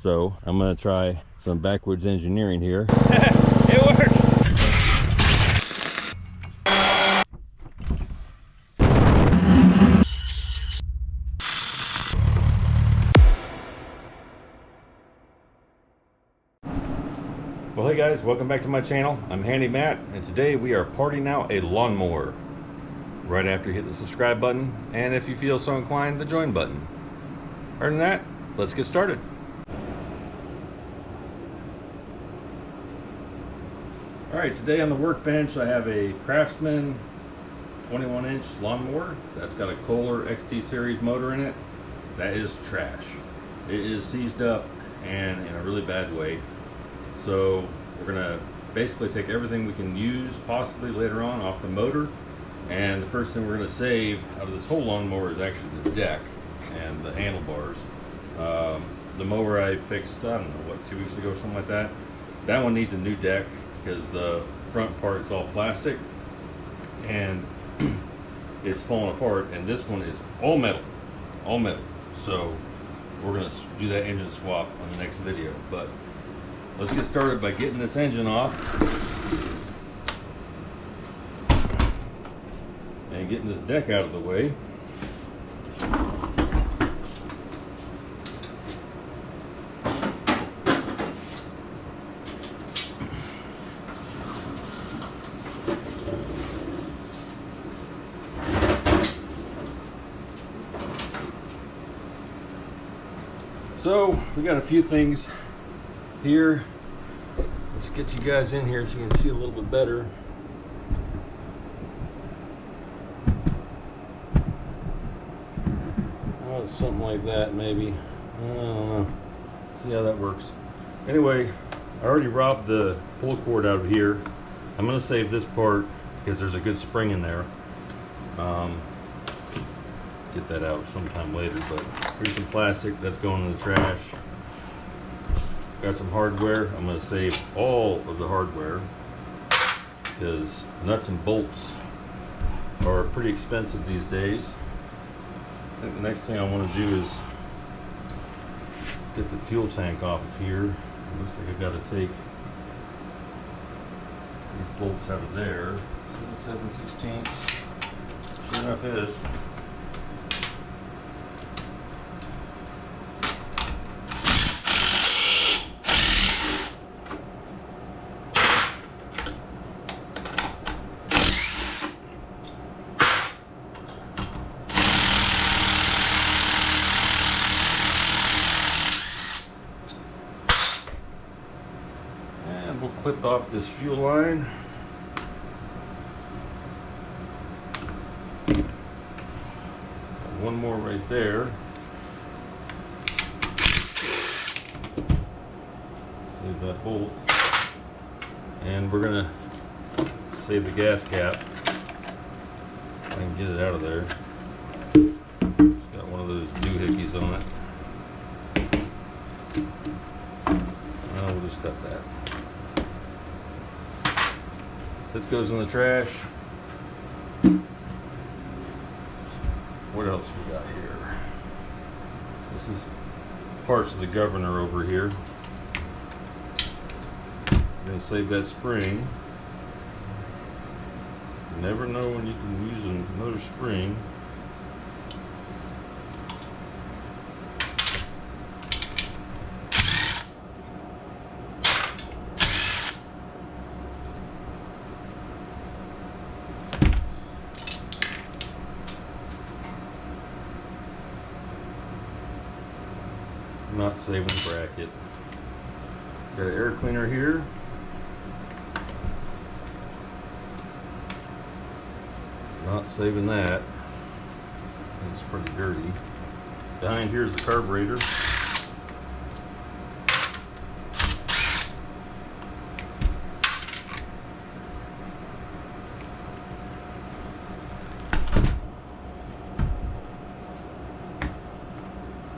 So I'm gonna try some backwards engineering here. It works. Well, hey guys, welcome back to my channel. I'm Handy Matt, and today we are parting out a lawnmower. Right after you hit the subscribe button, and if you feel so inclined, the join button. Other than that, let's get started. All right, today on the workbench I have a Craftsman 21-inch lawnmower that's got a Kohler XT series motor in it. That is trash. It is seized up and in a really bad way. So we're gonna basically take everything we can use possibly later on off the motor, and the first thing we're gonna save out of this whole lawnmower is actually the deck and the handlebars. The mower I fixed, I don't know, what, 2 weeks ago or something like that. That one needs a new deck because the front part is all plastic and it's falling apart, and this one is all metal. So we're gonna do that engine swap on the next video, but let's get started by getting this engine off and getting this deck out of the way. So we got a few things here. Let's get you guys in here so you can see a little bit better. Oh, something like that maybe. I don't know. See how that works. Anyway, I already robbed the pull cord out of here. I'm going to save this part because there's a good spring in there. Get that out sometime later, but here's some plastic that's going in the trash. Got some hardware. I'm going to save all of the hardware because nuts and bolts are pretty expensive these days. I think the next thing I want to do is get the fuel tank off of here. It looks like I've got to take these bolts out of there. 7/16. Sure enough it is. We'll clip off this fuel line. One more right there. Save that bolt. And we're gonna save the gas cap. I can get it out of there. It's got one of those doohickeys on it. We'll just cut that. This goes in the trash. What else we got here? This is parts of the governor over here. I'm gonna save that spring. You never know when you can use another spring. Not saving the bracket. Got an air cleaner here. Not saving that. It's pretty dirty. Behind here is the carburetor.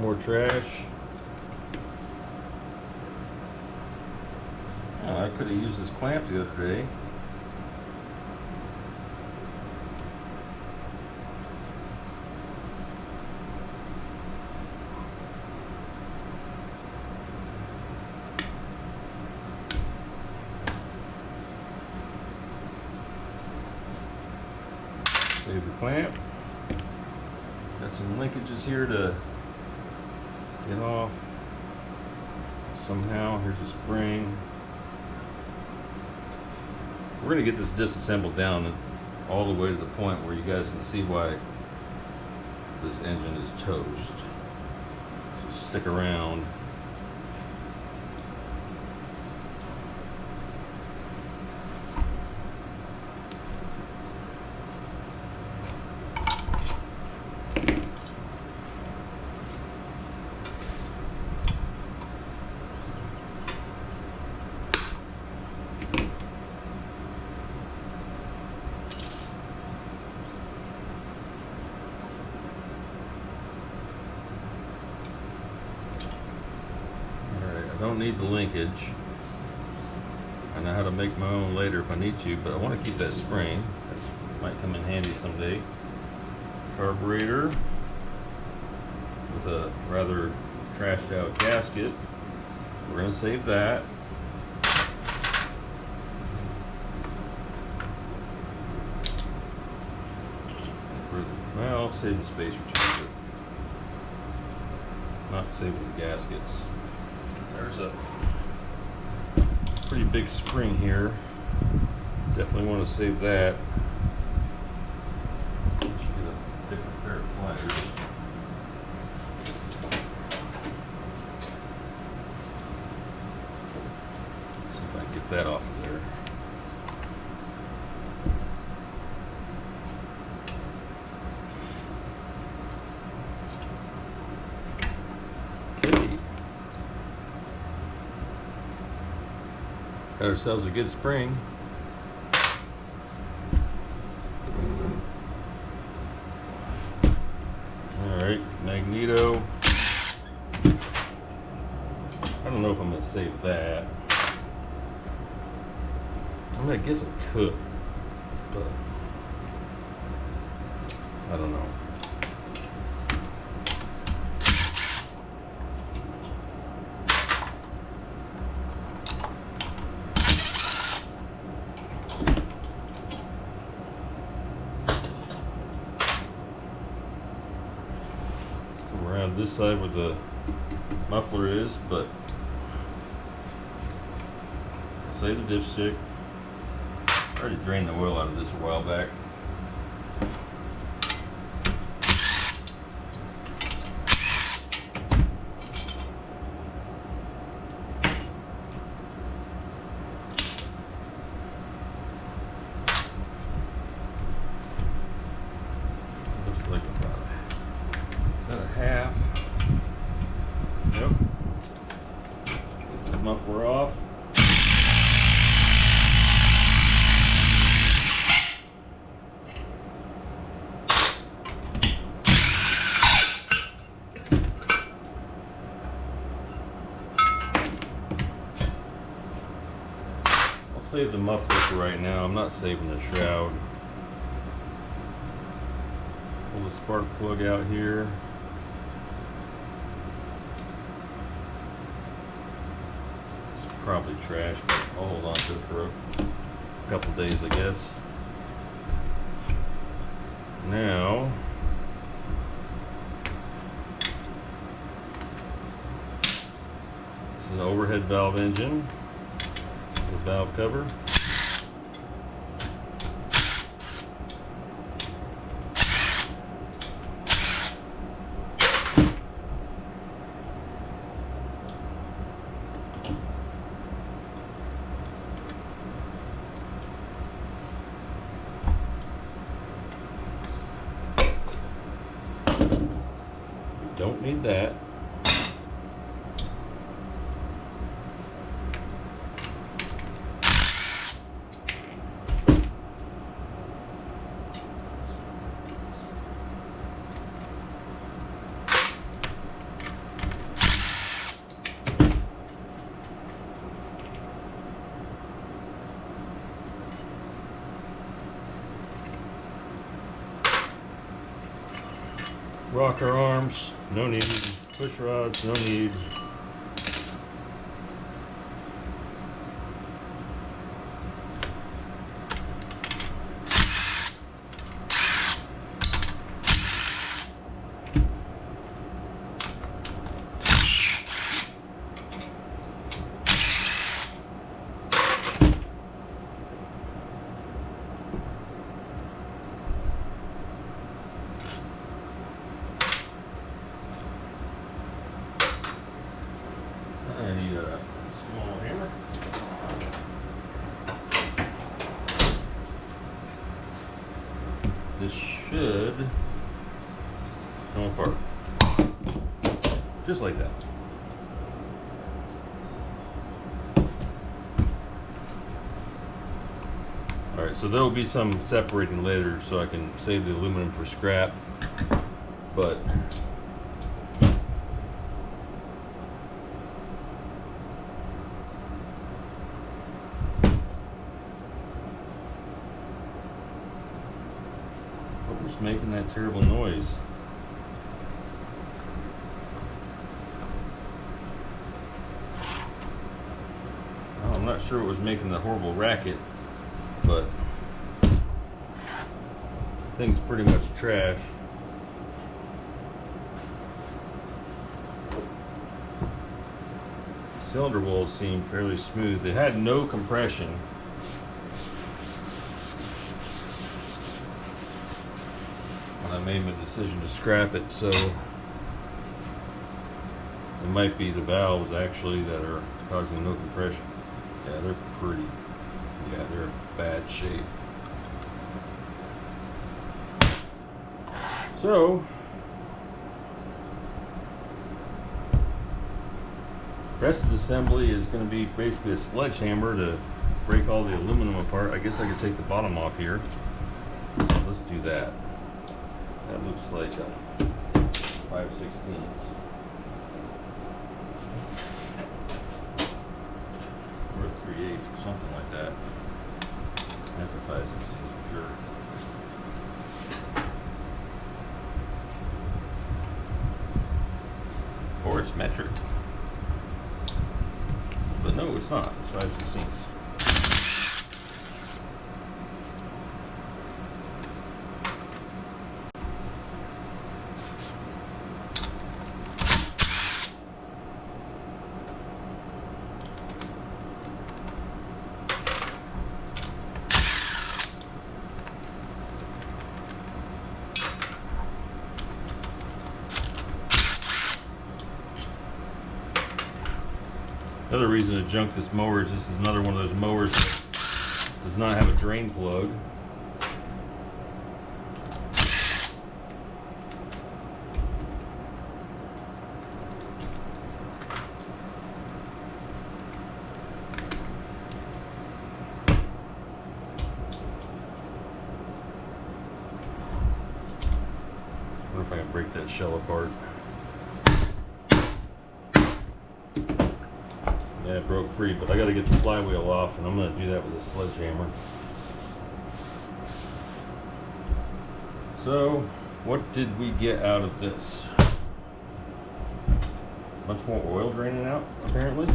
More trash. I could have used this clamp the other day. paper clamp. Got some linkages here to get off somehow. Here's a spring. We're going to get this disassembled down all the way to the point where you guys can see why this engine is toast. So stick around. I don't need the linkage. I know how to make my own later if I need to, but I want to keep that spring. That might come in handy someday. Carburetor with a rather trashed out gasket. We're going to save that. Well, saving space for cheaper. Not saving the gaskets. There's a pretty big spring here. Definitely want to save that. Get a different pair of pliers. Let's see if I can get that off of there. Got ourselves a good spring. Alright, magneto. I don't know if I'm going to save that. I mean, I guess I could, but I don't know. Around this side where the muffler is, but I'll save the dipstick. I already drained the oil out of this a while back. Looks like about a half. Yep. Get this muffler off. I'll save the muffler for right now. I'm not saving the shroud. Pull the spark plug out here. Probably trash, but I'll hold on to it for a couple days, I guess. Now, this is an overhead valve engine. This is the valve cover. Don't need that. Rocker arms, no need. Push rods, no need. I need a small hammer. This should come apart. Just like that. Alright, so there will be some separating later so I can save the aluminum for scrap. But what was making that terrible noise? Oh, I'm not sure what was making the horrible racket, but thing's pretty much trash. Cylinder walls seem fairly smooth. It had no compression. When I made my decision to scrap it, so it might be the valves actually that are causing no compression. Yeah, they're pretty. Yeah, they're in bad shape. So, rest of the assembly is going to be basically a sledgehammer to break all the aluminum apart. I guess I could take the bottom off here. Let's do that. That looks like a 5/16. Or a 3/8 or something like that. That's a 5/16 for sure. Or it's metric. But no, it's not. It's 5/16. Another reason to junk this mower is this is another one of those mowers that does not have a drain plug. I wonder if I can break that shell apart. Yeah, it broke free, but I got to get the flywheel off, and I'm going to do that with a sledgehammer. So, what did we get out of this? Much more oil draining out, apparently.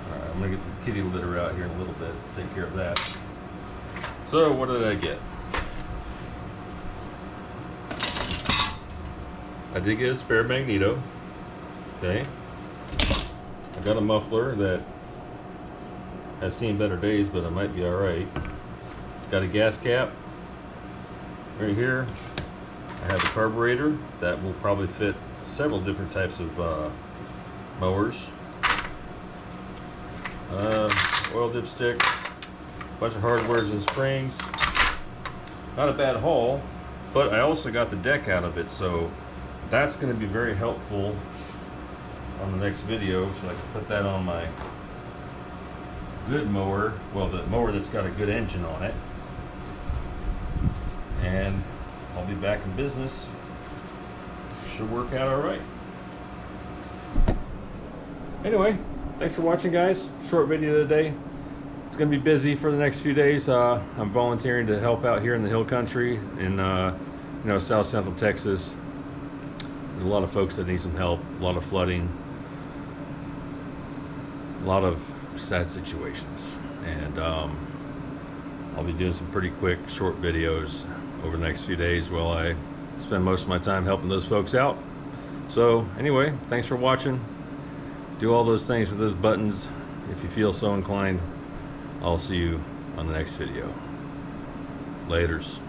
Alright, I'm going to get the kitty litter out here in a little bit, take care of that. So, what did I get? I did get a spare magneto. Okay. I got a muffler that has seen better days, but it might be alright. Got a gas cap right here. I have a carburetor that will probably fit several different types of mowers. Oil dipstick, bunch of hardwares and springs. Not a bad haul, but I also got the deck out of it, so that's going to be very helpful on the next video, so I can put that on my good mower, well, the mower that's got a good engine on it, and I'll be back in business. Should work out all right. Anyway, thanks for watching, guys. Short video today. It's going to be busy for the next few days. I'm volunteering to help out here in the hill country in South Central Texas. There's a lot of folks that need some help, a lot of flooding, a lot of sad situations, and I'll be doing some pretty quick, short videos over the next few days while I spend most of my time helping those folks out. So anyway, thanks for watching. Do all those things with those buttons if you feel so inclined. I'll see you on the next video. Laters.